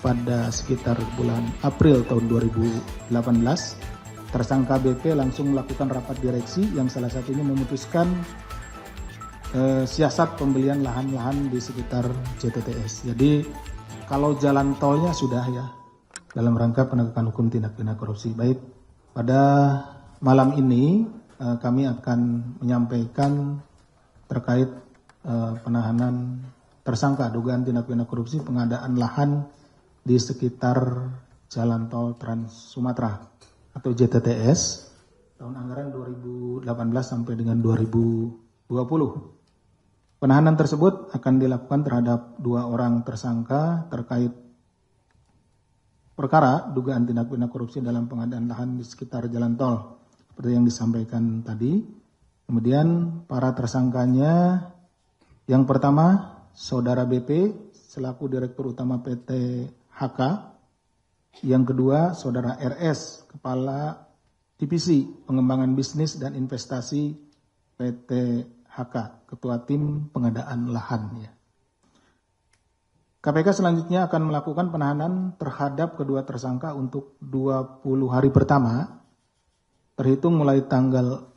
pada sekitar bulan April tahun 2018, tersangka BP langsung melakukan rapat direksi yang salah satunya memutuskan siasat pembelian lahan-lahan di sekitar JTTS. Jadi kalau jalan tolnya sudah ya, dalam rangka penegakan hukum tindak pidana korupsi. Baik, pada malam ini kami akan menyampaikan terkait penahanan tersangka dugaan tindak pidana korupsi pengadaan lahan di sekitar Jalan Tol Trans Sumatera atau JTTS tahun anggaran 2018 sampai dengan 2020. Penahanan tersebut akan dilakukan terhadap 2 orang tersangka terkait perkara dugaan tindak pidana korupsi dalam pengadaan lahan di sekitar jalan tol seperti yang disampaikan tadi. Kemudian para tersangkanya yang pertama Saudara BP selaku Direktur Utama PT HK, yang kedua Saudara RS Kepala Divisi Pengembangan Bisnis dan Investasi PT HK, Ketua Tim Pengadaan Lahan. Ya. KPK selanjutnya akan melakukan penahanan terhadap kedua tersangka untuk 20 hari pertama, terhitung mulai tanggal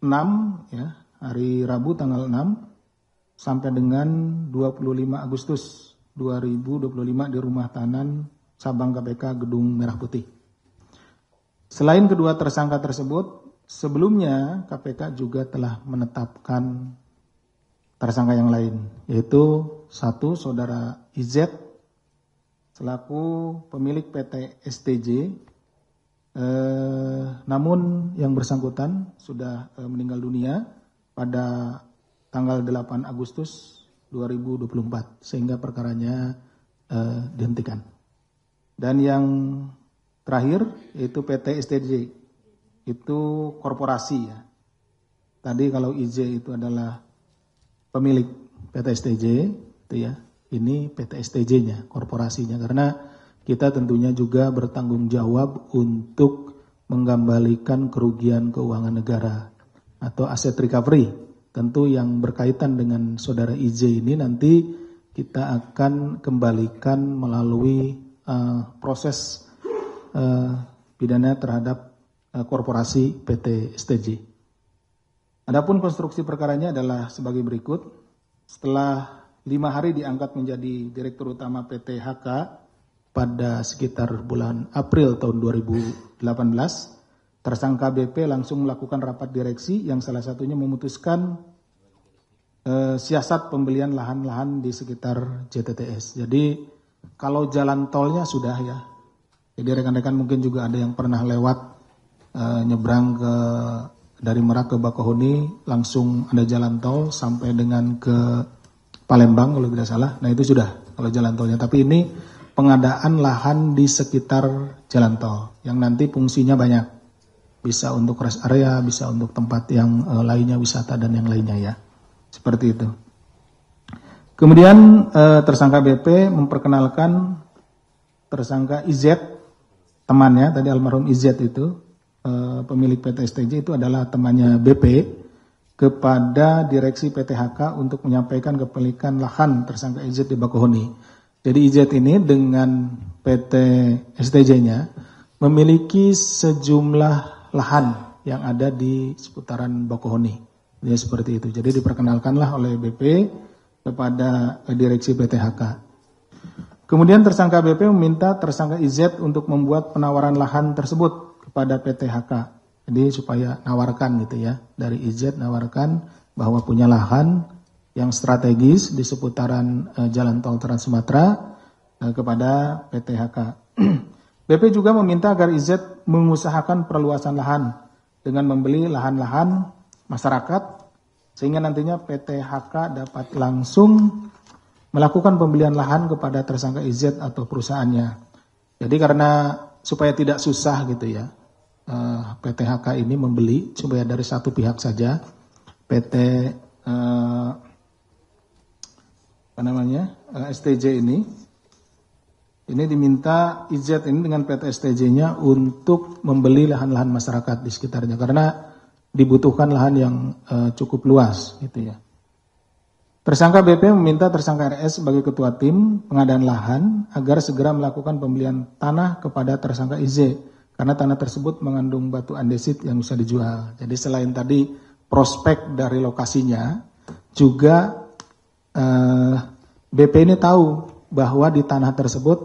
6, ya, hari Rabu tanggal 6, sampai dengan 25 Agustus 2025 di rumah tahanan Sabang KPK Gedung Merah Putih. Selain kedua tersangka tersebut, sebelumnya KPK juga telah menetapkan tersangka yang lain, yaitu 1 Saudara IZ selaku pemilik PT STJ, namun yang bersangkutan sudah meninggal dunia pada tanggal 8 Agustus 2024 sehingga perkaranya dihentikan. Dan yang terakhir yaitu PT STJ, itu korporasi ya. Tadi kalau IJ itu adalah pemilik PT STJ itu ya. Ini PT STJ-nya, korporasinya, karena kita tentunya juga bertanggung jawab untuk mengembalikan kerugian keuangan negara atau aset recovery. Tentu yang berkaitan dengan Saudara IJ ini nanti kita akan kembalikan melalui proses pidana terhadap korporasi PT STJ. Adapun konstruksi perkaranya adalah sebagai berikut. Setelah 5 hari diangkat menjadi Direktur Utama PT HK pada sekitar bulan April tahun 2018, tersangka BP langsung melakukan rapat direksi yang salah satunya memutuskan siasat pembelian lahan-lahan di sekitar JTTS. Jadi kalau jalan tolnya sudah ya. Jadi rekan-rekan mungkin juga ada yang pernah lewat nyebrang dari Merak ke Bakauheni, langsung ada jalan tol sampai dengan ke Palembang kalau tidak salah. Nah itu sudah kalau jalan tolnya. Tapi ini pengadaan lahan di sekitar jalan tol yang nanti fungsinya banyak. Bisa untuk rest area, bisa untuk tempat yang lainnya, wisata dan yang lainnya ya. Seperti itu. Kemudian tersangka BP memperkenalkan tersangka IZ, temannya, tadi almarhum IZ itu, pemilik PT STJ itu adalah temannya BP, kepada direksi PT HK untuk menyampaikan kepemilikan lahan tersangka IZ di Bakauheni. Jadi IZ ini dengan PT STJ-nya memiliki sejumlah lahan yang ada di seputaran Bakauheni. Ya seperti itu. Jadi diperkenalkanlah oleh BP kepada direksi PT HK. Kemudian tersangka BP meminta tersangka IZ untuk membuat penawaran lahan tersebut kepada PT HK. Jadi supaya nawarkan gitu ya. Dari IZ nawarkan bahwa punya lahan yang strategis di seputaran Jalan Tol Trans Sumatera kepada PT HK. BP juga meminta agar IZ mengusahakan perluasan lahan dengan membeli lahan-lahan masyarakat sehingga nantinya PT HK dapat langsung melakukan pembelian lahan kepada tersangka IZ atau perusahaannya. Jadi karena supaya tidak susah gitu ya, PT HK ini membeli supaya dari satu pihak saja PT STJ ini diminta IZ ini dengan PT STJ-nya untuk membeli lahan-lahan masyarakat di sekitarnya karena dibutuhkan lahan yang cukup luas gitu ya. Tersangka BP meminta tersangka RS sebagai ketua tim pengadaan lahan agar segera melakukan pembelian tanah kepada tersangka IZ karena tanah tersebut mengandung batu andesit yang bisa dijual. Jadi selain tadi prospek dari lokasinya, juga BP ini tahu bahwa di tanah tersebut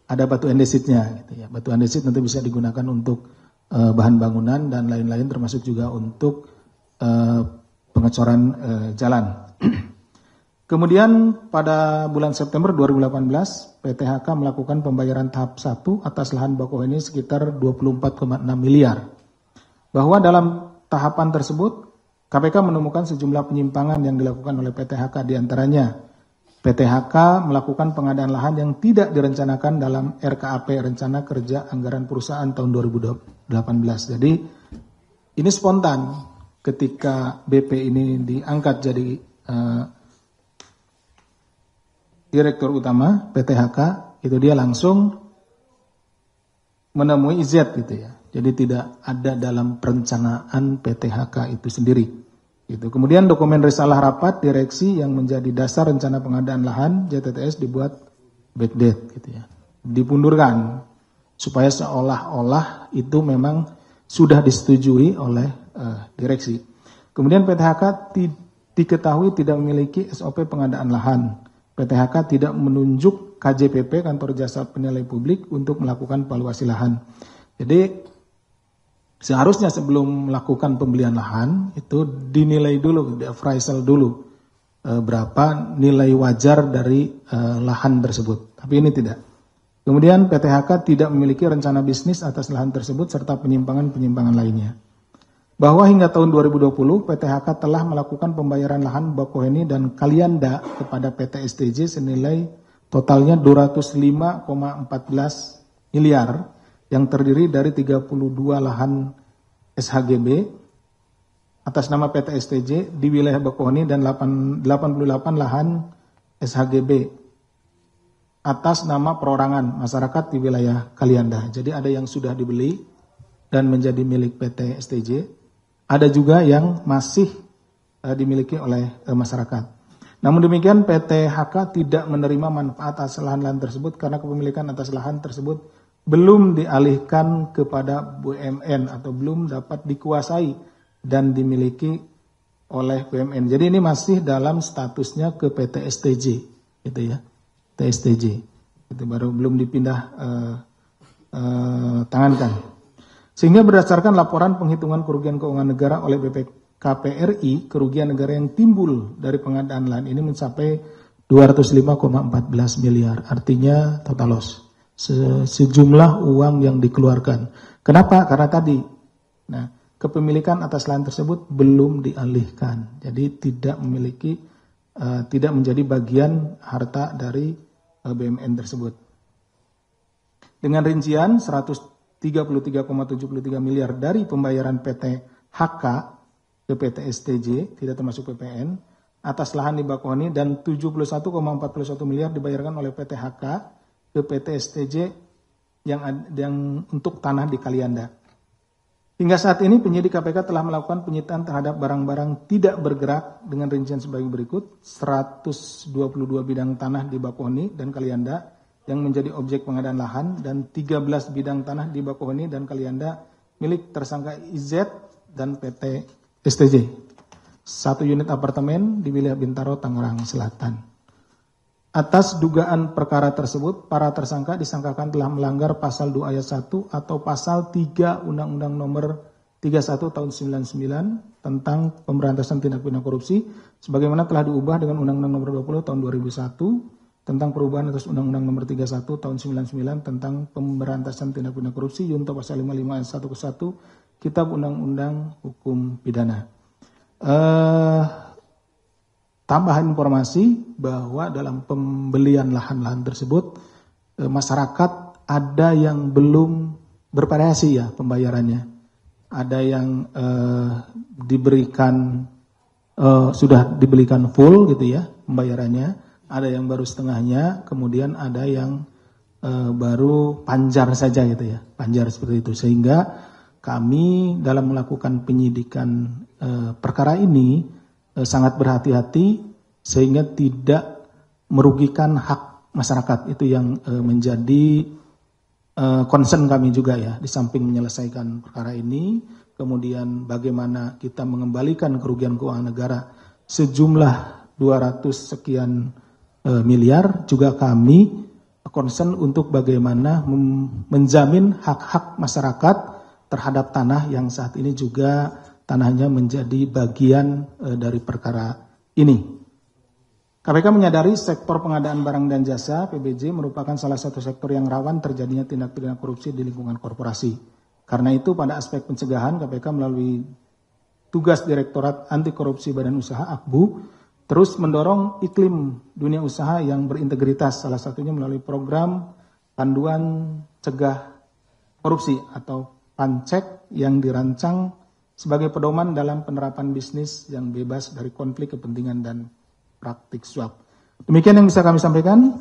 ada batu andesitnya. Gitu ya. Batu andesit nanti bisa digunakan untuk bahan bangunan dan lain-lain, termasuk juga untuk pengecoran jalan. Kemudian pada bulan September 2018, PT HK melakukan pembayaran tahap 1 atas lahan Bakauheni sekitar 24,6 miliar. Bahwa dalam tahapan tersebut, KPK menemukan sejumlah penyimpangan yang dilakukan oleh PT HK, diantaranya PT HK melakukan pengadaan lahan yang tidak direncanakan dalam RKAP, Rencana Kerja Anggaran Perusahaan tahun 2018. Jadi ini spontan ketika BP ini diangkat jadi Direktur Utama PT HK, itu dia langsung menemui IZ gitu ya. Jadi tidak ada dalam perencanaan PT HK itu sendiri. Gitu. Kemudian dokumen risalah rapat direksi yang menjadi dasar rencana pengadaan lahan JTTS dibuat backdate gitu ya. Dipundurkan supaya seolah-olah itu memang sudah disetujui oleh direksi. Kemudian PT HK diketahui tidak memiliki SOP pengadaan lahan. PT HK tidak menunjuk KJPP, Kantor Jasa Penilai Publik, untuk melakukan valuasi lahan. Jadi seharusnya sebelum melakukan pembelian lahan itu dinilai dulu, di appraisal dulu berapa nilai wajar dari lahan tersebut. Tapi ini tidak. Kemudian PT HK tidak memiliki rencana bisnis atas lahan tersebut serta penyimpangan-penyimpangan lainnya. Bahwa hingga tahun 2020 PT HK telah melakukan pembayaran lahan Bakauheni dan Kalianda kepada PT STJ senilai totalnya 205,14 miliar yang terdiri dari 32 lahan SHGB atas nama PT STJ di wilayah Bakauheni dan 88 lahan SHGB atas nama perorangan masyarakat di wilayah Kalianda. Jadi ada yang sudah dibeli dan menjadi milik PT STJ. Ada juga yang masih dimiliki oleh masyarakat. Namun demikian PT HK tidak menerima manfaat atas lahan-lahan tersebut karena kepemilikan atas lahan tersebut belum dialihkan kepada BUMN atau belum dapat dikuasai dan dimiliki oleh BUMN. Jadi ini masih dalam statusnya ke PT STJ, gitu ya, PT STJ. Itu baru belum dipindah tangankan. Sehingga berdasarkan laporan penghitungan kerugian keuangan negara oleh BPKP RI, kerugian negara yang timbul dari pengadaan lahan ini mencapai 205,14 miliar. Artinya total loss. Sejumlah uang yang dikeluarkan. Kenapa? Karena tadi, kepemilikan atas lahan tersebut belum dialihkan. Jadi tidak memiliki, tidak menjadi bagian harta dari BUMN tersebut. Dengan rincian 133,73 miliar dari pembayaran PT HK ke PT STJ, tidak termasuk PPN, atas lahan di Bakauheni dan 71,41 miliar dibayarkan oleh PT HK ke PT STJ yang untuk tanah di Kalianda. Hingga saat ini penyidik KPK telah melakukan penyitaan terhadap barang-barang tidak bergerak dengan rincian sebagai berikut: 122 bidang tanah di Bakauheni dan Kalianda yang menjadi objek pengadaan lahan dan 13 bidang tanah di Bakauheni dan Kalianda milik tersangka IZ dan PT STJ. 1 unit apartemen di wilayah Bintaro, Tangerang Selatan. Atas dugaan perkara tersebut, para tersangka disangkakan telah melanggar pasal 2 ayat 1 atau pasal 3 Undang-Undang Nomor 31 tahun 99 tentang pemberantasan tindak pidana korupsi sebagaimana telah diubah dengan Undang-Undang Nomor 20 tahun 2001 tentang perubahan atas Undang-Undang Nomor 31 tahun 99 tentang pemberantasan tindak pidana korupsi junto pasal 55 ayat 1 ke 1 Kitab Undang-Undang Hukum Pidana. Tambahan informasi bahwa dalam pembelian lahan-lahan tersebut masyarakat ada yang belum bervariasi ya pembayarannya. Ada yang diberikan sudah dibelikan full gitu ya pembayarannya. Ada yang baru setengahnya, kemudian ada yang baru panjar saja gitu ya, panjar seperti itu. Sehingga kami dalam melakukan penyidikan perkara ini sangat berhati-hati sehingga tidak merugikan hak masyarakat. Itu yang menjadi concern kami juga ya, di samping menyelesaikan perkara ini, kemudian bagaimana kita mengembalikan kerugian keuangan negara sejumlah 200 sekian miliar, juga kami concern untuk bagaimana menjamin hak-hak masyarakat terhadap tanah yang saat ini juga tanahnya menjadi bagian dari perkara ini. KPK menyadari sektor pengadaan barang dan jasa PBJ merupakan salah satu sektor yang rawan terjadinya tindak pidana korupsi di lingkungan korporasi. Karena itu pada aspek pencegahan KPK melalui tugas Direktorat Anti Korupsi Badan Usaha (Akbu) terus mendorong iklim dunia usaha yang berintegritas, salah satunya melalui program Panduan Cegah Korupsi atau PANCEK yang dirancang sebagai pedoman dalam penerapan bisnis yang bebas dari konflik kepentingan dan praktik suap. Demikian yang bisa kami sampaikan.